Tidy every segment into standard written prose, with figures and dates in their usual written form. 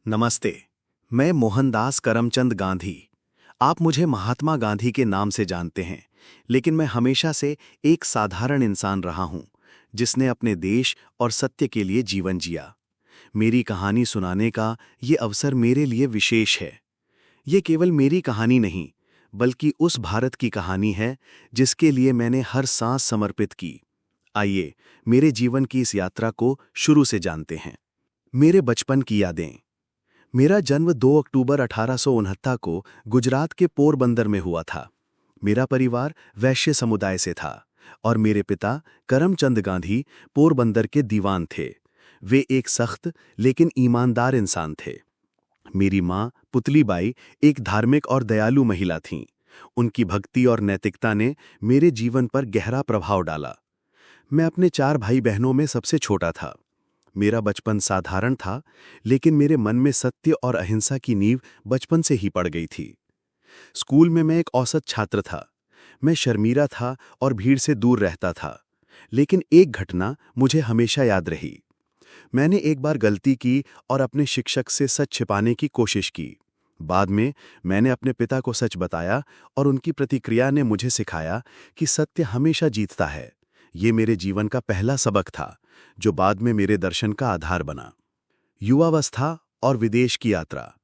नमस्ते। मैं मोहनदास करमचंद गांधी। आप मुझे महात्मा गांधी के नाम से जानते हैं, लेकिन मैं हमेशा से एक साधारण इंसान रहा हूं, जिसने अपने देश और सत्य के लिए जीवन जिया। मेरी कहानी सुनाने का ये अवसर मेरे लिए विशेष है। ये केवल मेरी कहानी नहीं, बल्कि उस भारत की कहानी है जिसके लिए मैंने हर सांस समर्पित की। आइए, मेरे जीवन की इस यात्रा को शुरू से जानते हैं। मेरे बचपन की यादें। मेरा जन्म 2 अक्टूबर 1869 को गुजरात के पोरबंदर में हुआ था। मेरा परिवार वैश्य समुदाय से था और मेरे पिता करमचंद गांधी पोरबंदर के दीवान थे। वे एक सख्त लेकिन ईमानदार इंसान थे। मेरी माँ पुतलीबाई एक धार्मिक और दयालु महिला थीं। उनकी भक्ति और नैतिकता ने मेरे जीवन पर गहरा प्रभाव डाला। मैं अपने 4 भाई बहनों में सबसे छोटा था। मेरा बचपन साधारण था, लेकिन मेरे मन में सत्य और अहिंसा की नींव बचपन से ही पड़ गई थी। स्कूल में मैं एक औसत छात्र था। मैं शर्मीला था और भीड़ से दूर रहता था। लेकिन एक घटना मुझे हमेशा याद रही। मैंने एक बार गलती की और अपने शिक्षक से सच छिपाने की कोशिश की। बाद में मैंने अपने पिता को सच बताया और उनकी प्रतिक्रिया ने मुझे सिखाया कि सत्य हमेशा जीतता है। ये मेरे जीवन का पहला सबक था, जो बाद में मेरे दर्शन का आधार बना। युवावस्था और विदेश की यात्रा।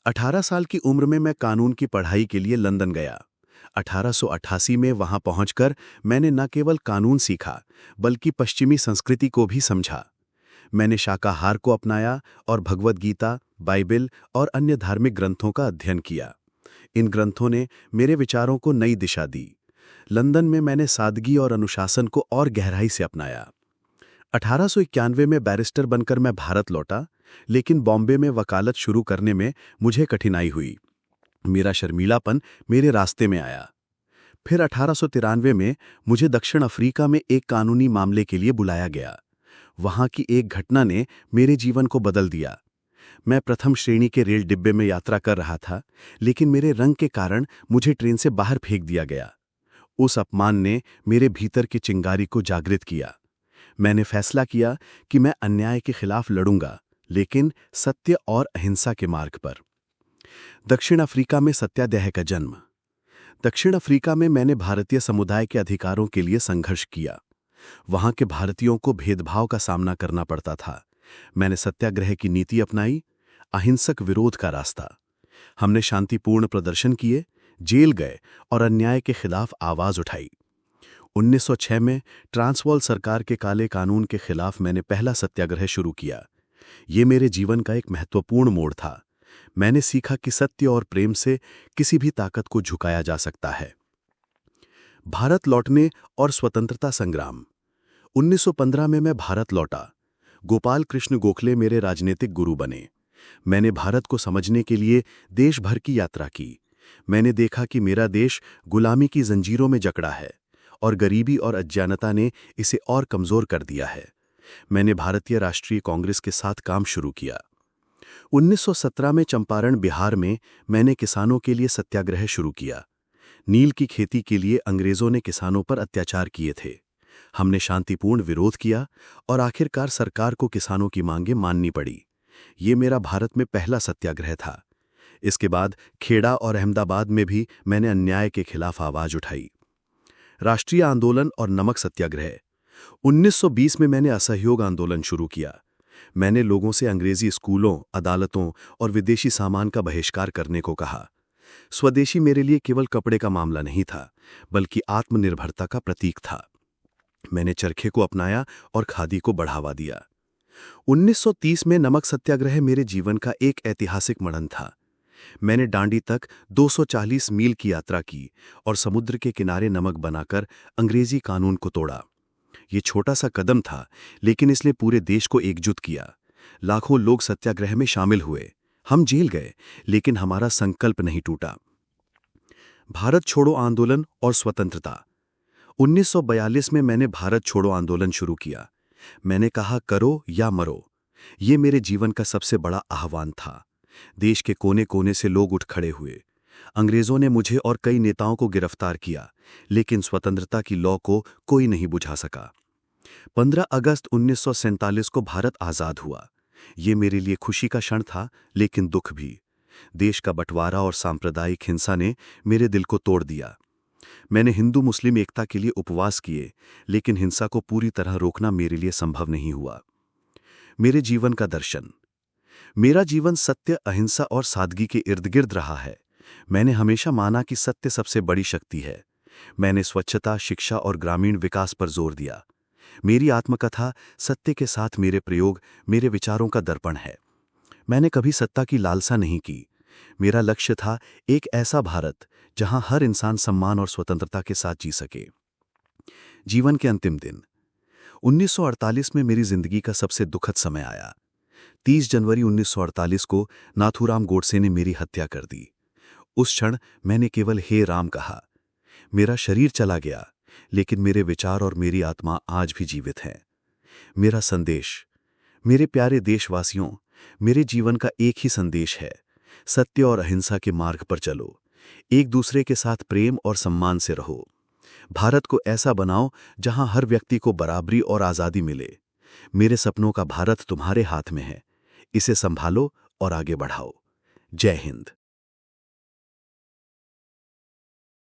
18 साल की उम्र में मैं कानून की पढ़ाई के लिए लंदन गया। 1888 में वहां पहुंचकर मैंने न केवल कानून सीखा, बल्कि पश्चिमी संस्कृति को भी समझा। मैंने शाकाहार को अपनाया और भगवद गीता, बाइबिल और अन्य धार्मिक ग्रंथों का अध्ययन किया। इन ग्रंथों ने मेरे विचारों को नई दिशा दी। लंदन में मैंने सादगी और अनुशासन को और गहराई से अपनाया। 1891 में बैरिस्टर बनकर मैं भारत लौटा, लेकिन बॉम्बे में वकालत शुरू करने में मुझे कठिनाई हुई। मेरा शर्मीलापन मेरे रास्ते में आया। फिर 1893 में मुझे दक्षिण अफ्रीका में एक कानूनी मामले के लिए बुलाया गया। वहां की एक घटना ने मेरे जीवन को बदल दिया। मैं प्रथम श्रेणी के रेल डिब्बे में यात्रा कर रहा था, लेकिन मेरे रंग के कारण मुझे ट्रेन से बाहर फेंक दिया गया। उस अपमान ने मेरे भीतर की चिंगारी को जागृत किया। मैंने फैसला किया कि मैं अन्याय के खिलाफ लड़ूंगा, लेकिन सत्य और अहिंसा के मार्ग पर। दक्षिण अफ्रीका में सत्याग्रह का जन्म। दक्षिण अफ्रीका में मैंने भारतीय समुदाय के अधिकारों के लिए संघर्ष किया। वहां के भारतीयों को भेदभाव का सामना करना पड़ता था। मैंने सत्याग्रह की नीति अपनाई, अहिंसक विरोध का रास्ता। हमने शांतिपूर्ण प्रदर्शन किए, जेल गए और अन्याय के खिलाफ आवाज उठाई। 1906 में ट्रांसवाल सरकार के काले कानून के खिलाफ मैंने पहला सत्याग्रह शुरू किया। ये मेरे जीवन का एक महत्वपूर्ण मोड़ था। मैंने सीखा कि सत्य और प्रेम से किसी भी ताकत को झुकाया जा सकता है। भारत लौटने और स्वतंत्रता संग्राम। 1915 में मैं भारत लौटा। गोपाल कृष्ण गोखले मेरे राजनीतिक गुरु बने। मैंने भारत को समझने के लिए देश भर की यात्रा की। मैंने देखा कि मेरा देश गुलामी की जंजीरों में जकड़ा है और गरीबी और अज्ञानता ने इसे और कमजोर कर दिया है। मैंने भारतीय राष्ट्रीय कांग्रेस के साथ काम शुरू किया। 1917 में चंपारण, बिहार में मैंने किसानों के लिए सत्याग्रह शुरू किया। नील की खेती के लिए अंग्रेजों ने किसानों पर अत्याचार किए थे। हमने शांतिपूर्ण विरोध किया और आखिरकार सरकार को किसानों की मांगें माननी पड़ी। ये मेरा भारत में पहला सत्याग्रह था। इसके बाद खेड़ा और अहमदाबाद में भी मैंने अन्याय के खिलाफ आवाज उठाई। राष्ट्रीय आंदोलन और नमक सत्याग्रह। 1920 में मैंने असहयोग आंदोलन शुरू किया। मैंने लोगों से अंग्रेजी स्कूलों, अदालतों और विदेशी सामान का बहिष्कार करने को कहा। स्वदेशी मेरे लिए केवल कपड़े का मामला नहीं था, बल्कि आत्मनिर्भरता का प्रतीक था। मैंने चरखे को अपनाया और खादी को बढ़ावा दिया। 1930 में नमक सत्याग्रह मेरे जीवन का एक ऐतिहासिक मड़न था। मैंने डांडी तक 240 मील की यात्रा की और समुद्र के किनारे नमक बनाकर अंग्रेजी कानून को तोड़ा। ये छोटा सा कदम था, लेकिन इसने पूरे देश को एकजुट किया। लाखों लोग सत्याग्रह में शामिल हुए। हम जेल गए, लेकिन हमारा संकल्प नहीं टूटा। भारत छोड़ो आंदोलन और स्वतंत्रता। 1942 में मैंने भारत छोड़ो आंदोलन शुरू किया। मैंने कहा, करो या मरो। ये मेरे जीवन का सबसे बड़ा आह्वान था। देश के कोने कोने से लोग उठ खड़े हुए। अंग्रेजों ने मुझे और कई नेताओं को गिरफ्तार किया, लेकिन स्वतंत्रता की लौ को कोई नहीं बुझा सका। 15 अगस्त 1947 को भारत आजाद हुआ। ये मेरे लिए खुशी का क्षण था, लेकिन दुख भी। देश का बंटवारा और सांप्रदायिक हिंसा ने मेरे दिल को तोड़ दिया। मैंने हिंदू मुस्लिम एकता के लिए उपवास किए, लेकिन हिंसा को पूरी तरह रोकना मेरे लिए संभव नहीं हुआ। मेरे जीवन का दर्शन। मेरा जीवन सत्य, अहिंसा और सादगी के इर्द गिर्द रहा है। मैंने हमेशा माना कि सत्य सबसे बड़ी शक्ति है। मैंने स्वच्छता, शिक्षा और ग्रामीण विकास पर जोर दिया। मेरी आत्मकथा सत्य के साथ मेरे प्रयोग मेरे विचारों का दर्पण है। मैंने कभी सत्ता की लालसा नहीं की। मेरा लक्ष्य था एक ऐसा भारत जहां हर इंसान सम्मान और स्वतंत्रता के साथ जी सके। जीवन के अंतिम दिन। 1948 में मेरी जिंदगी का सबसे दुखद समय आया। 30 जनवरी 1948 को नाथूराम गोडसे ने मेरी हत्या कर दी। उस क्षण मैंने केवल हे राम कहा। मेरा शरीर चला गया, लेकिन मेरे विचार और मेरी आत्मा आज भी जीवित हैं। मेरा संदेश। मेरे प्यारे देशवासियों, मेरे जीवन का एक ही संदेश है, सत्य और अहिंसा के मार्ग पर चलो। एक दूसरे के साथ प्रेम और सम्मान से रहो। भारत को ऐसा बनाओ जहां हर व्यक्ति को बराबरी और आज़ादी मिले। मेरे सपनों का भारत तुम्हारे हाथ में है। इसे संभालो और आगे बढ़ाओ। जय हिंद।